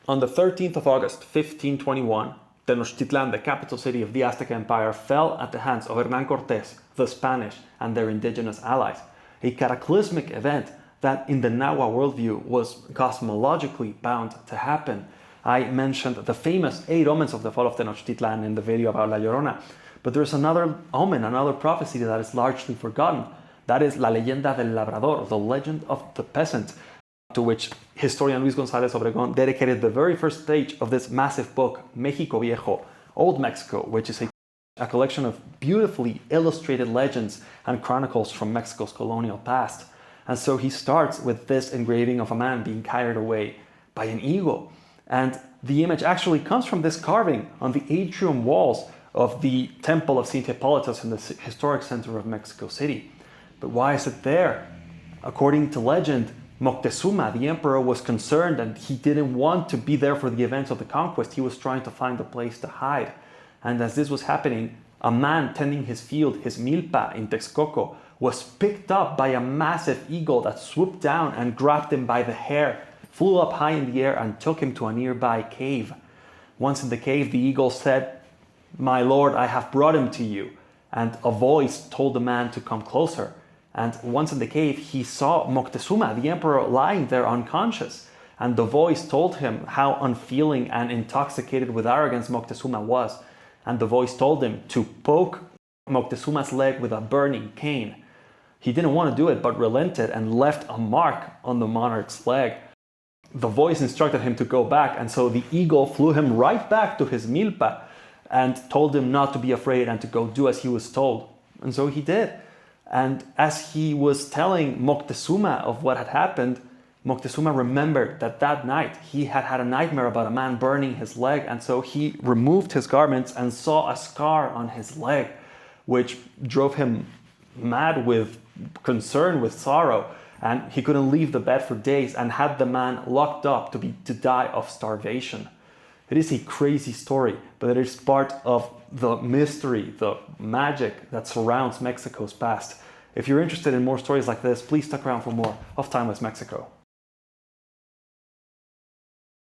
On the 13th of August, 1521, Tenochtitlan, the capital city of the Aztec Empire, fell at the hands of Hernán Cortés, the Spanish, and their indigenous allies. A cataclysmic event that in the Nahua worldview was cosmologically bound to happen. I mentioned the famous 8 omens of the fall of Tenochtitlan in the video about La Llorona, but there's another omen, another prophecy that is largely forgotten. That is La Leyenda del Labrador, the legend of the peasant, to which historian Luis González Obregón dedicated the very first page of this massive book, México Viejo, Old Mexico, which is a collection of beautifully illustrated legends and chronicles from Mexico's colonial past. And so he starts with this engraving of a man being carried away by an eagle. And the image actually comes from this carving on the atrium walls of the Temple of St. Hippolytus in the historic center of Mexico City. But why is it there? According to legend, Moctezuma, the emperor, was concerned and he didn't want to be there for the events of the conquest. He was trying to find a place to hide. And as this was happening, a man tending his field, his milpa in Texcoco, was picked up by a massive eagle that swooped down and grabbed him by the hair, flew up high in the air and took him to a nearby cave. Once in the cave, the eagle said, "My lord, I have brought him to you." And a voice told the man to come closer. And once in the cave, he saw Moctezuma, the emperor, lying there unconscious. And the voice told him how unfeeling and intoxicated with arrogance Moctezuma was. And the voice told him to poke Moctezuma's leg with a burning cane. He didn't want to do it, but relented and left a mark on the monarch's leg. The voice instructed him to go back, and so the eagle flew him right back to his milpa and told him not to be afraid and to go do as he was told. And so he did. And as he was telling Moctezuma of what had happened, Moctezuma remembered that that night he had had a nightmare about a man burning his leg, and so he removed his garments and saw a scar on his leg, which drove him mad with concern, with sorrow, and he couldn't leave the bed for days and had the man locked up to die of starvation. It is a crazy story, but it is part of the mystery, the magic that surrounds Mexico's past. If you're interested in more stories like this, please stick around for more of Timeless Mexico.